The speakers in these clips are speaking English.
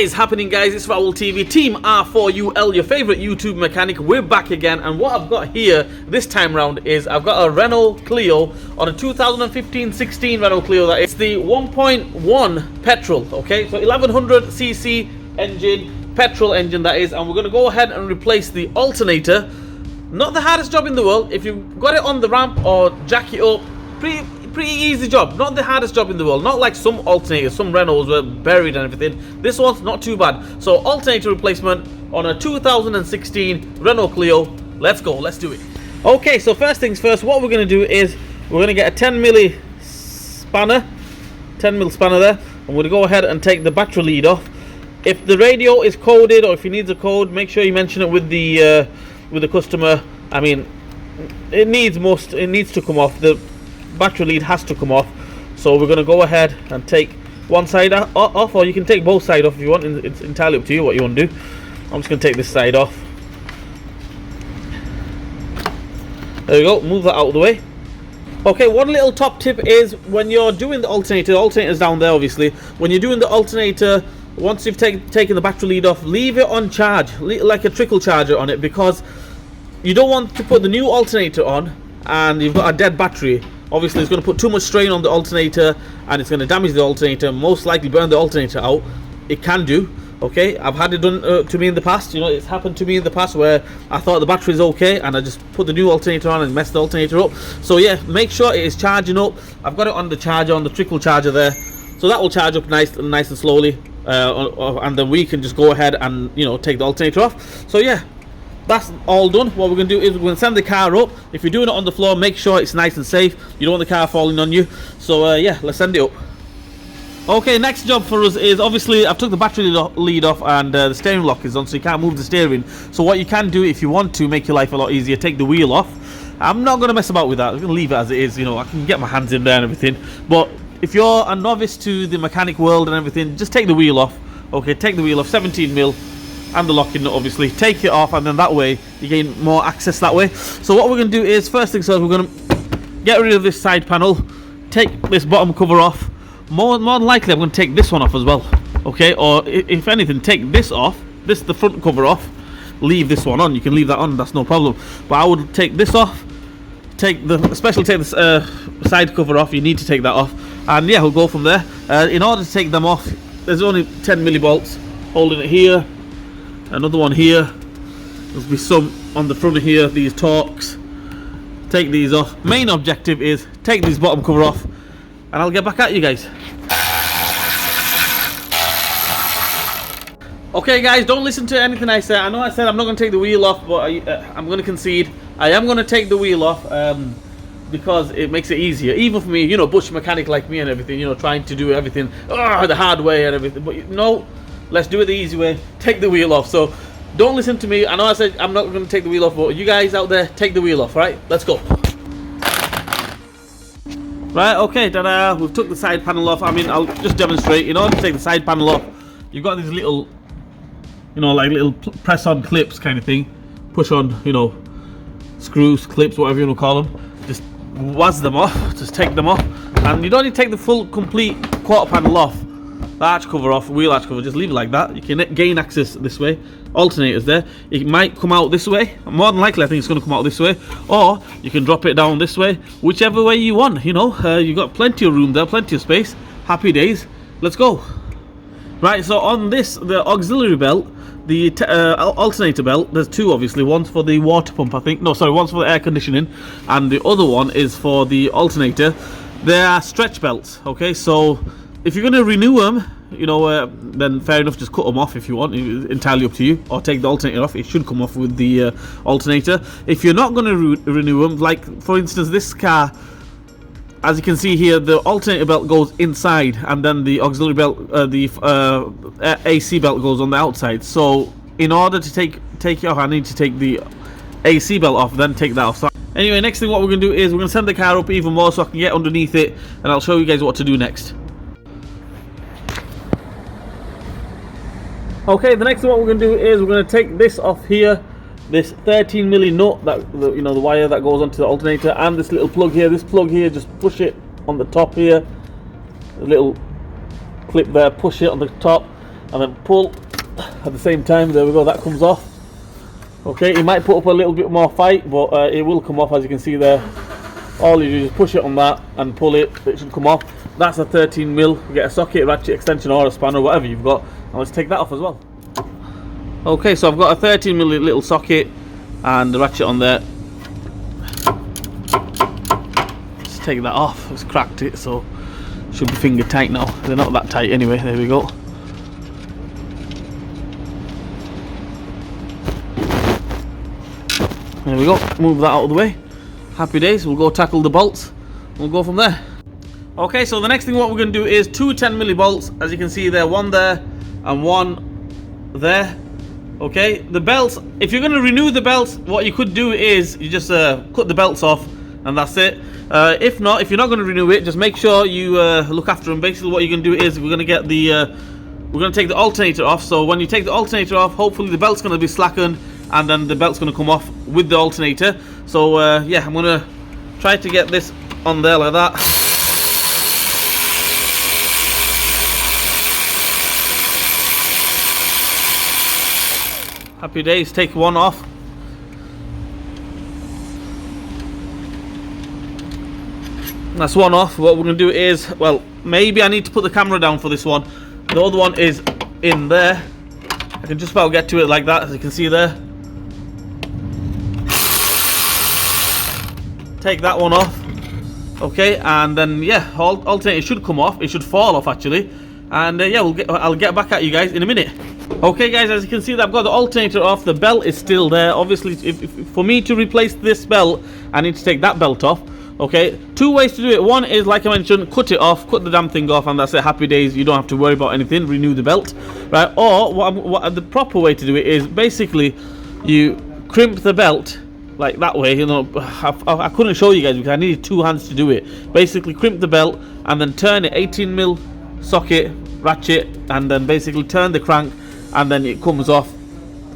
What is happening, guys? It's Raoul TV, Team R4UL, your favorite YouTube mechanic. We're back again, and what I've got here this time round is I've got a Renault Clio on a 2015-16 Renault Clio. That it's the 1.1 petrol, okay? So 1100cc engine, petrol engine that is, and we're going to go ahead and replace the alternator. Not the hardest job in the world. If you've got it on the ramp or jack it up, pretty easy job. Not the hardest job in the world. Not like some alternators, some Renaults were buried and everything. This one's not too bad. So alternator replacement on a 2016 Renault Clio. Let's go, let's do it. Okay, so first things first, what we're going to do is we're going to get a 10 mil spanner there, and we're going to go ahead and take the battery lead off. If the radio is coded or if he needs a code, make sure you mention it with the customer. I mean, it needs to come off. The battery lead has to come off, so we're going to go ahead and take one side off, or you can take both sides off if you want. It's entirely up to you what you want to do. I'm just going to take this side off. There we go, move that out of the way. Okay, one little top tip is when you're doing the alternator's down there obviously. When you're doing the alternator, once you've taken the battery lead off, leave it on charge, like a trickle charger on it, because you don't want to put the new alternator on and you've got a dead battery. Obviously it's going to put too much strain on the alternator and it's going to damage the alternator, most likely burn the alternator out. It can do, okay? I've had it done to me in the past. You know, it's happened to me in the past where I thought the battery is okay and I just put the new alternator on and messed the alternator up. So yeah, make sure it is charging up. I've got it on the charger, on the trickle charger there, so that will charge up nice and slowly, and then we can just go ahead and, you know, take the alternator off. So yeah, that's all done. What we're going to do is we're going to send the car up. If you're doing it on the floor, make sure it's nice and safe. You don't want the car falling on you. So yeah, let's send it up. Okay, next job for us is, obviously I've took the battery lead off and the steering lock is on, so you can't move the steering. So what you can do if you want to make your life a lot easier, take the wheel off. I'm not going to mess about with that. I'm going to leave it as it is. You know, I can get my hands in there and everything. But if you're a novice to the mechanic world and everything, just take the wheel off. Okay, take the wheel off, 17 mil. And the locking nut, obviously. Take it off, and then that way you gain more access that way. So what we're going to do is, first things first, we're going to get rid of this side panel, take this bottom cover off. More than likely I'm going to take this one off as well, okay? Or if anything, take this off, the front cover off, leave this one on. You can leave that on, that's no problem. But I would take this off, especially take the side cover off. You need to take that off, and yeah, we'll go from there. In order to take them off, there's only 10 millibolts holding it here. Another one here. There'll be some on the front of here, these Torx. Take these off. Main objective is take these bottom cover off, and I'll get back at you guys. Okay guys, don't listen to anything I say. I know I said I'm not going to take the wheel off, but I'm going to concede. I am going to take the wheel off because it makes it easier. Even for me, you know, bush mechanic like me and everything, you know, trying to do everything the hard way and everything. But no, let's do it the easy way. Take the wheel off. So don't listen to me. I know I said I'm not going to take the wheel off, but you guys out there, take the wheel off, right? Let's go. Right, okay, ta-da. We've took the side panel off. I mean, I'll just demonstrate. In order to take the side panel off, you've got these little, you know, like little press-on clips kind of thing. Push on, you know, screws, clips, whatever you want to call them. Just waz them off. Just take them off. And you don't need to take the full, complete quarter panel off. The arch cover off, wheel arch cover, just leave it like that. You can gain access this way. Alternators there. It might come out this way. More than likely I think it's going to come out this way. Or you can drop it down this way. Whichever way you want, you know. You've got plenty of room there, plenty of space. Happy days. Let's go. Right, so on this, the auxiliary belt, the alternator belt, there's two obviously. One's for the water pump, I think. No, sorry, one's for the air conditioning. And the other one is for the alternator. They are stretch belts, okay? So if you're going to renew them, you know, then fair enough, just cut them off if you want. It's entirely up to you. Or take the alternator off. It should come off with the alternator. If you're not going to renew them, like for instance this car, as you can see here, the alternator belt goes inside, and then the auxiliary belt, the AC belt goes on the outside. So in order to take it off, I need to take the AC belt off, then take that off. So anyway, next thing what we're going to do is we're going to send the car up even more so I can get underneath it, and I'll show you guys what to do next. Okay, the next thing what we're going to do is we're going to take this off here, this 13 milli nut, that, you know, the wire that goes onto the alternator, and this little plug here. This plug here, just push it on the top here, a little clip there, push it on the top. and then pull at the same time. There we go, that comes off. Okay, you might put up a little bit more fight, but it will come off, as you can see there. All you do is push it on that and pull it, it should come off. That's a 13mm. You get a socket, ratchet, extension, or a spanner, whatever you've got. And let's take that off as well. Okay, so I've got a 13mm little socket and the ratchet on there. Let's take that off. It's cracked it, so should be finger tight now. They're not that tight anyway. There we go. There we go. Move that out of the way. Happy days. We'll go tackle the bolts. We'll go from there. Okay, so the next thing what we're going to do is two 10mm bolts. As you can see there, one there and one there. Okay, the belts, if you're going to renew the belts, what you could do is you just cut the belts off and that's it. If not, if you're not going to renew it, just make sure you look after them. Basically what you're going to do is we're going to get the we're going to take the alternator off. So when you take the alternator off, hopefully the belt's going to be slackened and then the belt's going to come off with the alternator. So yeah, I'm going to try to get this on there like that. Happy days, take one off. That's one off. What we're going to do is, well, maybe I need to put the camera down for this one. The other one is in there. I can just about get to it like that, as you can see there. Take that one off. Okay, and then yeah, alternator should come off. It should fall off actually. And yeah, I'll get back at you guys in a minute. Okay guys, as you can see, I've got the alternator off. The belt is still there. Obviously, if for me to replace this belt, I need to take that belt off. Okay, two ways to do it. One is, like I mentioned, cut it off, cut the damn thing off, and that's it. Happy days. You don't have to worry about anything. Renew the belt, right? Or what the proper way to do it is basically you crimp the belt like that way. You know, I couldn't show you guys because I needed two hands to do it. Basically, crimp the belt and then turn it 18mm socket, ratchet, and then basically turn the crank, and then it comes off.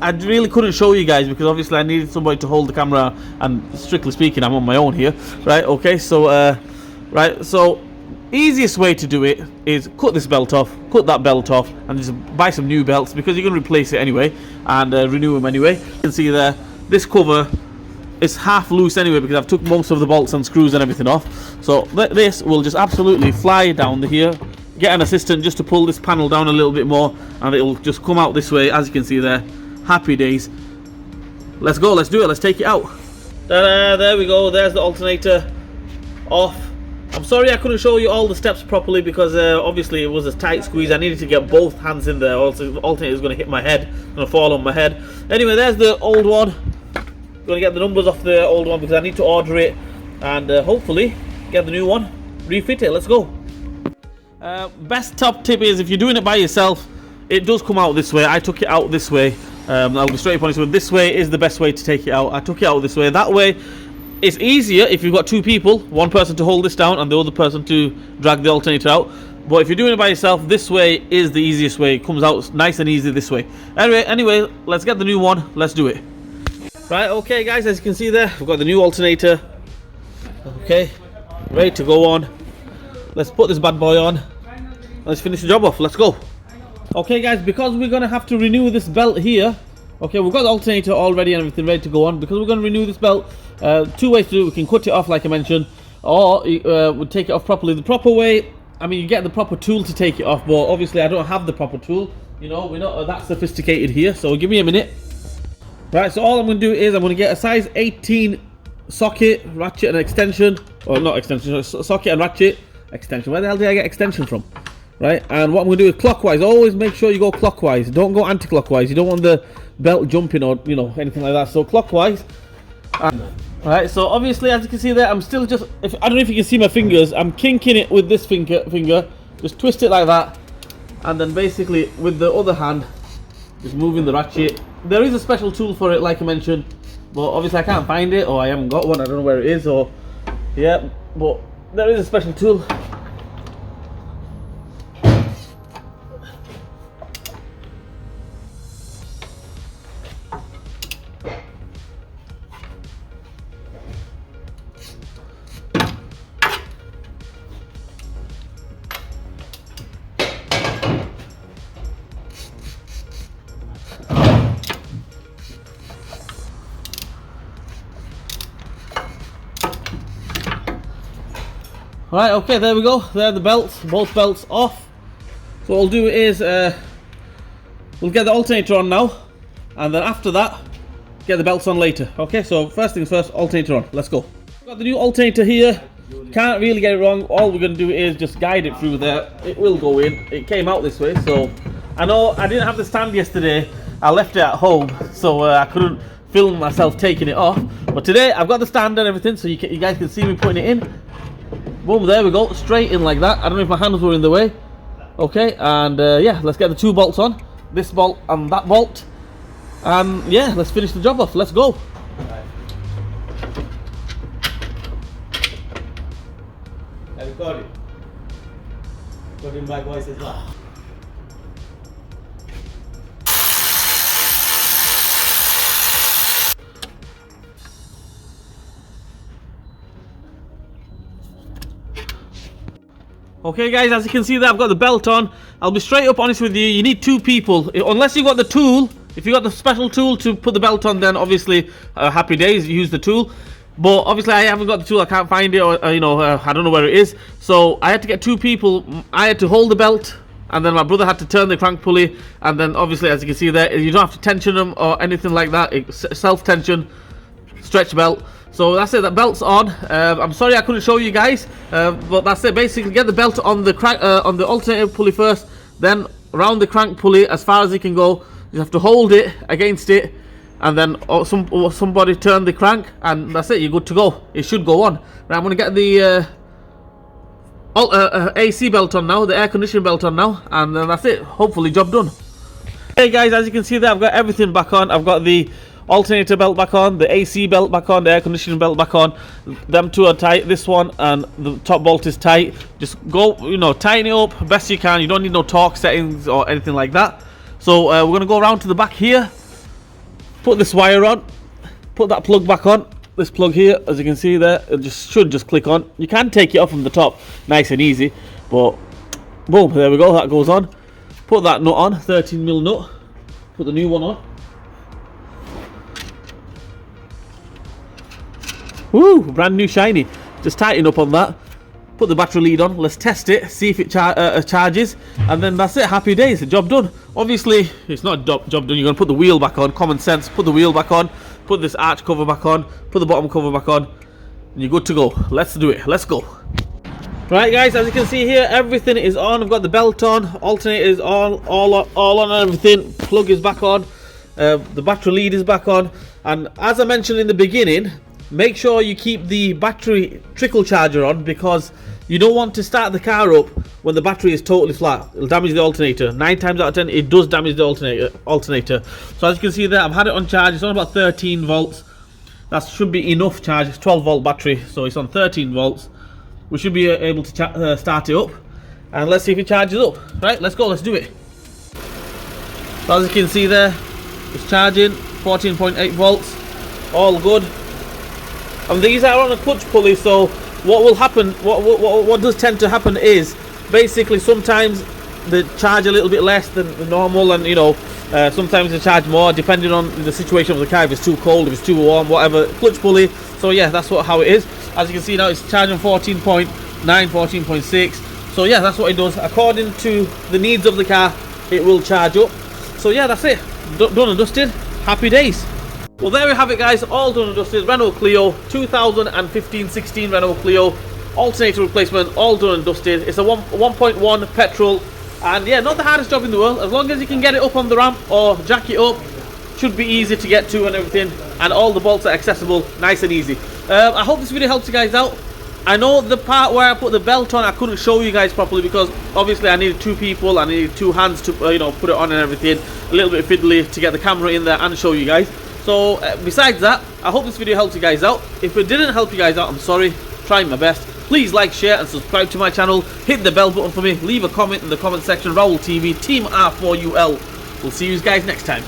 I really couldn't show you guys because obviously I needed somebody to hold the camera, and strictly speaking I'm on my own here, right? Okay, so right, so easiest way to do it is cut this belt off, cut that belt off, and just buy some new belts because you're going to replace it anyway and renew them anyway. You can see there, this cover is half loose anyway because I've took most of the bolts and screws and everything off. So this will just absolutely fly down here. Get an assistant just to pull this panel down a little bit more and it'll just come out this way, as you can see there. Happy days. Let's go, let's do it, let's take it out. There we go, there's the alternator off. I'm sorry I couldn't show you all the steps properly because obviously it was a tight squeeze. I needed to get both hands in there, or the alternator is going to hit my head, going to fall on my head. Anyway, there's the old one. Going to get the numbers off the old one because I need to order it and hopefully get the new one, refit it. Let's go. Best top tip is if you're doing it by yourself, it does come out this way. I took it out this way. I'll be straight up honest with you. This way is the best way to take it out. I took it out this way. That way it's easier if you've got two people, one person to hold this down and the other person to drag the alternator out. But if you're doing it by yourself, this way is the easiest way. It comes out nice and easy this way. Anyway, let's get the new one. Let's do it. Right, okay guys, as you can see there, we've got the new alternator. Okay, ready to go on. Let's put this bad boy on. Let's finish the job off. Let's go. Okay guys, because we're going to have to renew this belt here. Okay, we've got the alternator already and everything ready to go on. Because we're going to renew this belt, two ways to do it. We can cut it off like I mentioned, or we'll take it off properly. The proper way, I mean, you get the proper tool to take it off, but obviously I don't have the proper tool. You know, we're not that sophisticated here, so give me a minute. Right, so all I'm going to do is I'm going to get a size 18 socket, ratchet and extension. Or not extension, socket and ratchet, extension. Where the hell did I get extension from? Right, and what I'm going to do is clockwise. Always make sure you go clockwise. Don't go anti-clockwise. You don't want the belt jumping or, you know, anything like that. So clockwise. Right, so obviously, as you can see there, I'm still just, I don't know if you can see my fingers. I'm kinking it with this finger. Just twist it like that. And then basically, with the other hand, just moving the ratchet. There is a special tool for it, like I mentioned. But obviously, I can't find it, or I haven't got one. I don't know where it is, or... Yeah, but there is a special tool. Right, okay, there we go. There are the belts, both belts off. So what we'll do is we'll get the alternator on now, and then after that get the belts on later. Okay, so first things first, alternator on. Let's go. Got the new alternator here. Can't really get it wrong. All we're going to do is just guide it through there. It will go in. It came out this way, so I know I didn't have the stand yesterday. I left it at home, so I couldn't film myself taking it off. But today I've got the stand and everything, so you guys can see me putting it in. Boom, there we go, straight in like that. I don't know if my hands were in the way. Okay, and yeah, let's get the two bolts on. This bolt and that bolt. And yeah, let's finish the job off. Let's go. I recorded. Recording my voice as well. Okay guys, as you can see there, I've got the belt on. I'll be straight up honest with you, you need two people. Unless you've got the tool, if you've got the special tool to put the belt on, then obviously happy days, use the tool. But obviously I haven't got the tool, I can't find it, or you know, I don't know where it is. So I had to get two people. I had to hold the belt, and then my brother had to turn the crank pulley. And then obviously, as you can see there, you don't have to tension them or anything like that. It's self-tension, stretch belt. So that's it, that belt's on. I'm sorry I couldn't show you guys, but that's it. Basically, get the belt on the crank, on the alternator pulley first, then around the crank pulley as far as you can go. You have to hold it against it, and then somebody turn the crank, and that's it. You're good to go. It should go on. Right, I'm gonna get the AC belt on now, the air conditioning belt on now, and then that's it. Hopefully, job done. Hey guys, as you can see there, I've got everything back on. I've got the alternator belt back on, the AC belt back on, the air conditioning belt back on. Them two are tight, this one and the top bolt is tight. Just go, you know, tighten it up best you can. You don't need no torque settings or anything like that. So we're going to go around to the back here, put this wire on, put that plug back on. This plug here, as you can see there, it should just click on. You can take it off from the top, nice and easy, but boom, there we go, that goes on. Put that nut on, 13mm nut, put the new one on. Woo, brand new shiny. Just tighten up on that. Put the battery lead on. Let's test it. See if it charges. And then that's it. Happy days. Job done. Obviously, it's not job done. You're going to put the wheel back on. Common sense. Put the wheel back on. Put this arch cover back on. Put the bottom cover back on. And you're good to go. Let's do it. Let's go. Right, guys. As you can see here, everything is on. I've got the belt on. Alternator is on. All on and everything. Plug is back on. The battery lead is back on. And as I mentioned in the beginning, make sure you keep the battery trickle charger on, because you don't want to start the car up when the battery is totally flat. It'll damage the alternator. 9 times out of 10 it does damage the alternator. So as you can see there, I've had it on charge. It's on about 13 volts. That should be enough charge. It's 12 volt battery, so it's on 13 volts. We should be able to start it up, and let's see if it charges up. Right, let's go, let's do it. So as you can see there, it's charging 14.8 volts. All good. And these are on a clutch pulley, so what will happen, what does tend to happen is, basically sometimes they charge a little bit less than the normal, and you know, sometimes they charge more depending on the situation of the car, if it's too cold, if it's too warm, whatever. Clutch pulley. So yeah, that's how it is. As you can see now, it's charging 14.9, 14.6. So yeah, that's what it does. According to the needs of the car, it will charge up. So yeah, that's it. Done and dusted. Happy days. Well, there we have it, guys. All done and dusted. Renault Clio, 2015-16 Renault Clio, alternator replacement, all done and dusted. It's a 1.1 petrol, and yeah, not the hardest job in the world. As long as you can get it up on the ramp or jack it up, should be easy to get to and everything. And all the bolts are accessible, nice and easy. I hope this video helps you guys out. I know the part where I put the belt on, I couldn't show you guys properly because obviously I needed two people, I needed two hands to you know, put it on and everything. A little bit fiddly to get the camera in there and show you guys. So besides that, I hope this video helps you guys out. If it didn't help you guys out, I'm sorry. Trying my best. Please like, share and subscribe to my channel. Hit the bell button for me. Leave a comment in the comment section. Raul TV, Team R4UL. We'll see you guys next time.